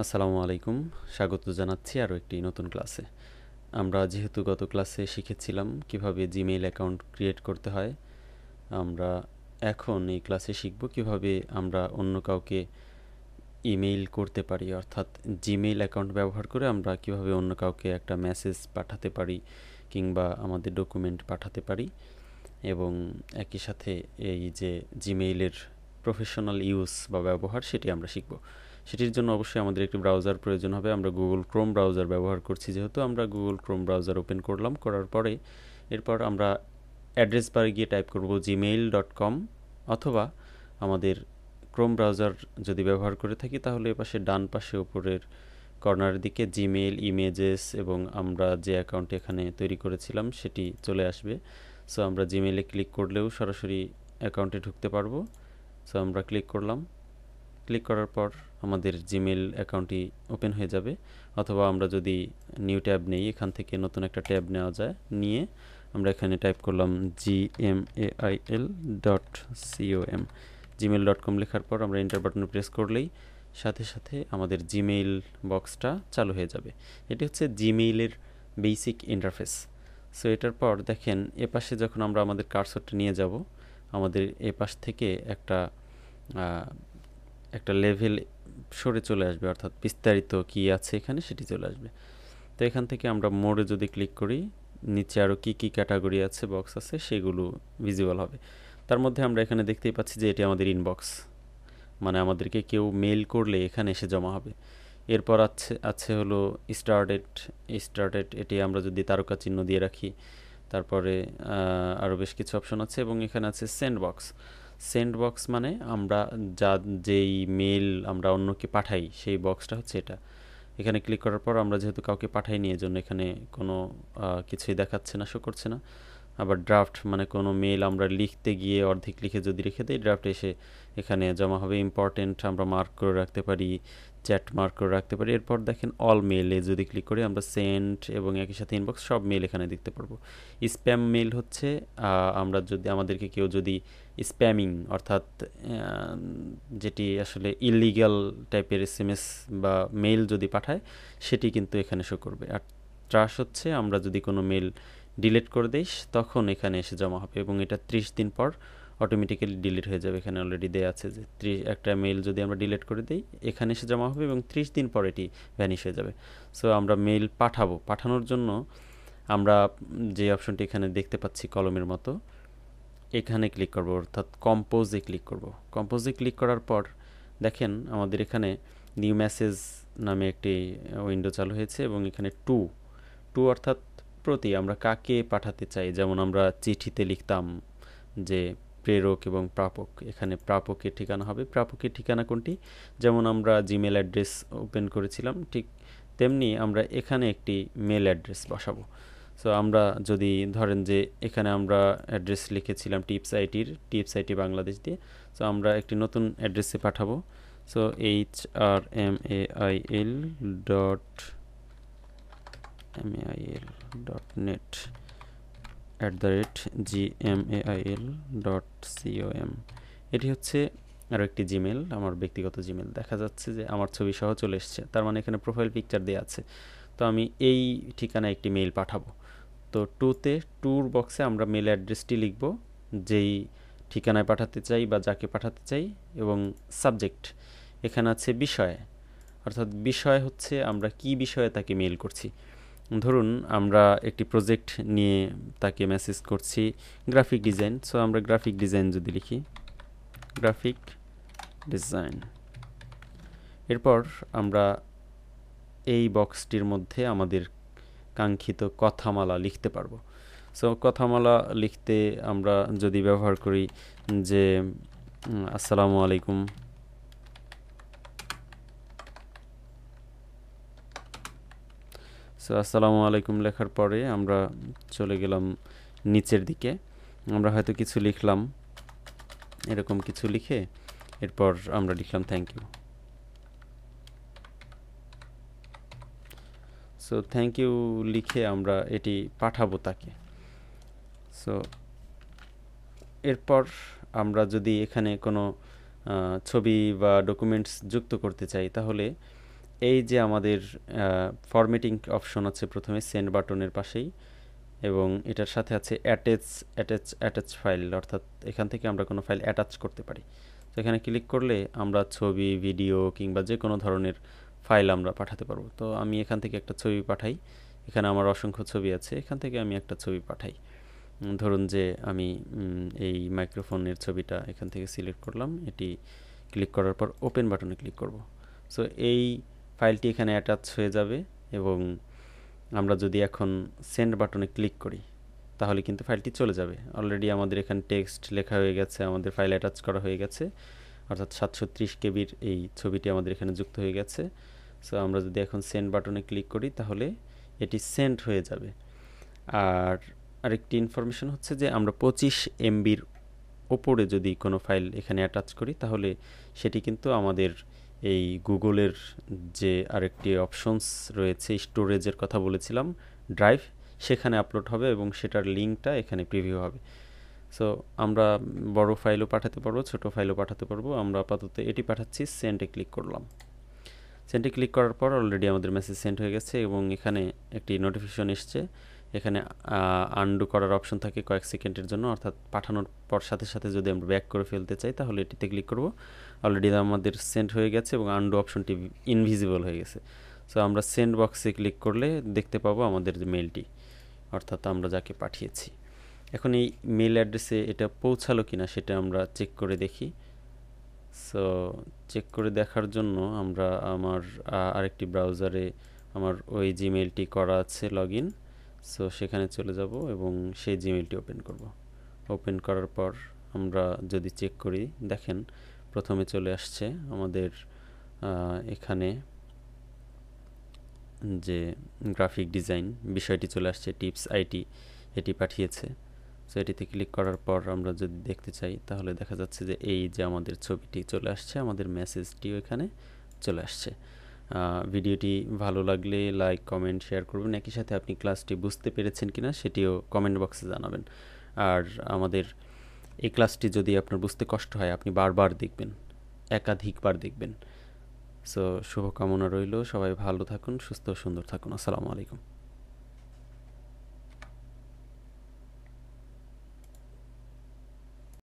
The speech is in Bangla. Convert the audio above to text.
আসসালামু আলাইকুম। স্বাগত জানাচ্ছি আরও একটি নতুন ক্লাসে। আমরা যেহেতু গত ক্লাসে শিখেছিলাম কিভাবে জিমেইল অ্যাকাউন্ট ক্রিয়েট করতে হয়, আমরা এখন এই ক্লাসে শিখব কিভাবে আমরা অন্য কাউকে ইমেইল করতে পারি, অর্থাৎ জিমেইল অ্যাকাউন্ট ব্যবহার করে আমরা কিভাবে অন্য কাউকে একটা মেসেজ পাঠাতে পারি কিংবা আমাদের ডকুমেন্ট পাঠাতে পারি, এবং একই সাথে এই যে জিমেইলের প্রফেশনাল ইউজ বা ব্যবহার সেটি আমরা শিখব। সেটির জন্য অবশ্যই আমাদের একটি ব্রাউজার প্রয়োজন হবে। আমরা গুগল ক্রোম ব্রাউজার ব্যবহার করছি, যেহেতু আমরা গুগল ক্রোম ব্রাউজার ওপেন করলাম। করার পরে এরপর আমরা অ্যাড্রেস বারে গিয়ে টাইপ করব gmail.com, অথবা আমাদের ক্রোম ব্রাউজার যদি ব্যবহার করে থাকি তাহলে এপাশে ডান পাশে উপরের কর্নারের দিকে জিমেইল, ইমেজেস এবং আমরা যে অ্যাকাউন্ট এখানে তৈরি করেছিলাম সেটি চলে আসবে। সো আমরা জিমেইলে ক্লিক করলেও সরাসরি অ্যাকাউন্টে ঢুকতে পারবো। সো আমরা ক্লিক করলাম। ক্লিক করার পর আমাদের জিমেইল অ্যাকাউন্টটি ওপেন হয়ে যাবে, অথবা আমরা যদি নিউ ট্যাব নেই, এখান থেকে নতুন একটা ট্যাব নেওয়া যায়। নিয়ে আমরা এখানে টাইপ করলাম gmail.com। gmail.com লেখার পর আমরা এন্টার বাটনে প্রেস করলেই সাথে সাথে আমাদের জিমেইল বক্সটা চালু হয়ে যাবে। এটি হচ্ছে জিমেইলের বেসিক ইন্টারফেস। সো এটার পর দেখেন এপাশে যখন আমরা আমাদের কার্সরটা নিয়ে যাব, আমাদের এপাশ থেকে একটা লেভেল সরে চলে আসবে, অর্থাৎ বিস্তারিত কি আছে এখানে সেটি চলে আসবে। তো এখান থেকে আমরা মোড়ে যদি ক্লিক করি, নিচে আরও কি কি ক্যাটাগরি আছে, বক্স আছে, সেগুলো ভিজিবল হবে। তার মধ্যে আমরা এখানে দেখতেই পাচ্ছি যে এটি আমাদের ইনবক্স, মানে আমাদেরকে কেউ মেইল করলে এখানে এসে জমা হবে। এরপর আছে হলো স্টার্টেড, এটি আমরা যদি তারকা চিহ্ন দিয়ে রাখি। তারপরে আরও বেশ কিছু অপশন আছে, এবং এখানে আছে সেন্ড বক্স, মানে আমরা যেই মেইল আমরা অন্যকে পাঠাই সেই বক্সটা হচ্ছে এটা। এখানে ক্লিক করার পর আমরা যেহেতু কাউকে পাঠাইনি, এজন্য এখানে কোনো কিছুই দেখাচ্ছে না, শো করছে না। আবার ড্রাফট, মানে কোনো মেইল আমরা লিখতে গিয়ে অর্ধেক লিখে যদি রেখে দিই, ড্রাফট এসে এখানে জমা হবে। ইম্পর্টেন্ট আমরা মার্ক করে রাখতে পারি, চ্যাট মার্ক করে রাখতে পারি। এরপর দেখেন অল মেইলে যদি ক্লিক করি, আমরা সেন্ড এবং একই সাথে ইনবক্স সব মেইল এখানে দেখতে পারবো। স্প্যাম মেইল হচ্ছে আমরা যদি আমাদেরকে কেউ যদি স্প্যামিং, অর্থাৎ যেটি আসলে ইলিগ্যাল টাইপের এসএমএস বা মেইল যদি পাঠায়, সেটি কিন্তু এখানে শো করবে। আর ট্রাশ হচ্ছে আমরা যদি কোনো মেইল ডিলিট করে দিই তখন এখানে এসে জমা হবে, এবং এটা 30 দিন পর অটোমেটিক্যালি ডিলিট হয়ে যাবে। এখানে অলরেডি দেওয়া আছে যে একটা মেইল যদি আমরা ডিলিট করে দিই এখানে এসে জমা হবে, এবং 30 দিন পর এটি ভ্যানিশ হয়ে যাবে। সো আমরা মেইল পাঠানোর জন্য আমরা যে অপশনটি এখানে দেখতে পাচ্ছি কলমের মতো, এখানে ক্লিক করব, অর্থাৎ কম্পোজে ক্লিক করব। কম্পোজে ক্লিক করার পর দেখেন আমাদের এখানে নিউ মেসেজ নামে একটি উইন্ডো চালু হয়েছে, এবং এখানে টু অর্থাৎ প্রতি, আমরা কাকে পাঠাতে চাই। যেমন আমরা চিঠিতে লিখতাম যে প্রেরক এবং প্রাপক, এখানে প্রাপকের ঠিকানা হবে। প্রাপকের ঠিকানা কোনটি? যেমন আমরা জিমেল অ্যাড্রেস ওপেন করেছিলাম, ঠিক তেমনি আমরা এখানে একটি মেল অ্যাড্রেস বসাবো। সো আমরা যদি ধরেন যে এখানে আমরা অ্যাড্রেস লিখেছিলাম টিপস আইটি বাংলাদেশ দিয়ে, সো আমরা একটি নতুন অ্যাড্রেসে পাঠাবো। So hrmail.net@gmail.com। এটি হচ্ছে আরও একটি জিমেল, আমার ব্যক্তিগত জিমেল। দেখা যাচ্ছে যে আমার ছবি সহ চলে এসছে, তার মানে এখানে প্রোফাইল পিকচার দেওয়া আছে। তো আমি এই ঠিকানায় একটি মেইল পাঠাবো। তো টুর বক্সে আমরা মেল অ্যাড্রেসটি লিখব, যেই ঠিকানায় পাঠাতে চাই বা যাকে পাঠাতে চাই, এবং সাবজেক্ট এখানে আছে বিষয়, অর্থাৎ বিষয় হচ্ছে আমরা কি বিষয়ে তাকে মেইল করছি। ধরুন আমরা একটি প্রজেক্ট নিয়ে তাকে মেসেজ করছি, গ্রাফিক ডিজাইন। সো আমরা গ্রাফিক ডিজাইন যদি লিখি, গ্রাফিক ডিজাইন, এরপর আমরা এই বক্সটির মধ্যে আমাদের কাঙ্ক্ষিত কথামালা লিখতে পারবো। সো কথামালা লিখতে আমরা যদি ব্যবহার করি যে আসসালামু আলাইকুম, সো আসসালামু আলাইকুম লেখার পরে আমরা চলে গেলাম নিচের দিকে, আমরা হয়তো কিছু লিখলাম, এরকম কিছু লিখে এরপর আমরা লিখলাম thank you. So thank you লিখে আমরা এটি পাঠাবো তাকে। সো এরপর আমরা যদি এখানে কোনো ছবি বা ডকুমেন্টস যুক্ত করতে চাই, তাহলে এই যে আমাদের ফরম্যাটিং অপশন আছে প্রথমে সেন্ড বাটনের পাশেই, এবং এটার সাথে আছে অ্যাটাচ ফাইল, অর্থাৎ এখান থেকে আমরা কোনো ফাইল অ্যাটাচ করতে পারি। তো এখানে ক্লিক করলে আমরা ছবি, ভিডিও কিংবা যে কোনো ধরনের ফাইল আমরা পাঠাতে পারবো। তো আমি এখান থেকে একটা ছবি পাঠাই। এখানে আমার অসংখ্য ছবি আছে, এখান থেকে আমি একটা ছবি পাঠাই। ধরুন যে আমি এই মাইক্রোফোনের ছবিটা এখান থেকে সিলেক্ট করলাম, এটি ক্লিক করার পর ওপেন বাটনে ক্লিক করব। সো এই ফাইলটি এখানে অ্যাটাচ হয়ে যাবে, এবং আমরা যদি এখন সেন্ড বাটনে ক্লিক করি তাহলে কিন্তু ফাইলটি চলে যাবে। অলরেডি আমাদের এখানে টেক্সট লেখা হয়ে গেছে, আমাদের ফাইল অ্যাটাচ করা হয়ে গেছে, অর্থাৎ 730 কেবির এই ছবিটি আমাদের এখানে যুক্ত হয়ে গেছে। সো আমরা যদি এখন সেন্ড বাটনে ক্লিক করি তাহলে এটি সেন্ড হয়ে যাবে। আর আরেকটি ইনফরমেশন হচ্ছে যে আমরা 25 এমবির ওপরে যদি কোনো ফাইল এখানে অ্যাটাচ করি তাহলে সেটি কিন্তু আমাদের এই গুগলের যে আরেকটি অপশনস রয়েছে, স্টোরেজের কথা বলেছিলাম, ড্রাইভ, সেখানে আপলোড হবে এবং সেটার লিঙ্কটা এখানে প্রিভিউ হবে। সো আমরা বড় ফাইলও পাঠাতে পারবো, ছোট ফাইলও পাঠাতে পারবো। আমরা আপাতত এটি পাঠাচ্ছি, সেন্ডে ক্লিক করলাম। সেন্ডে ক্লিক করার পর অলরেডি আমাদের মেসেজ সেন্ড হয়ে গেছে, এবং এখানে একটি নোটিফিকেশন এসছে। এখানে আনডু করার অপশন থাকে কয়েক সেকেন্ডের জন্য, অর্থাৎ পাঠানোর পর সাথে সাথে যদি আমরা ব্যাক করে ফেলতে চাই তাহলে এটিতে ক্লিক করব। অলরেডি আমাদের সেন্ড হয়ে গেছে এবং আনডু অপশনটি ইনভিজিবল হয়ে গেছে। সো আমরা সেন্ড বক্সে ক্লিক করলে দেখতে পাবো আমাদের যে মেলটি, অর্থাৎ আমরা যাকে পাঠিয়েছি। এখন এই মেল অ্যাড্রেসে এটা পৌঁছালো কিনা সেটা আমরা চেক করে দেখি। সো চেক করে দেখার জন্য আমরা আমার আরেকটি ব্রাউজারে আমার ওই জিমেইলটি করা আছে লগ ইন। সো সেখানে চলে যাব এবং সেই জিমেইলটি ওপেন করব। ওপেন করার পর আমরা যদি চেক করি, দেখেন প্রথমে চলে আসছে আমাদের এখানে যে গ্রাফিক ডিজাইন বিষয়টি চলে আসছে, টিপস আইটি এটি পাঠিয়েছে। সো এটিতে ক্লিক করার পর আমরা যদি দেখতে চাই তাহলে দেখা যাচ্ছে যে এই যে আমাদের ছবিটি চলে আসছে, আমাদের মেসেজটিও এখানে চলে আসছে। ভিডিওটি ভালো লাগলে লাইক, কমেন্ট, শেয়ার করবেন। একই সাথে আপনি ক্লাসটি বুঝতে পেরেছেন কিনা সেটিও কমেন্ট বক্সে জানাবেন। আর আমাদের এই ক্লাসটি যদি আপনার বুঝতে কষ্ট হয় আপনি বারবার দেখবেন, একাধিকবার দেখবেন। সো শুভকামনা রইল, সবাই ভালো থাকুন, সুস্থ ও সুন্দর থাকুন। আসসালামু আলাইকুম।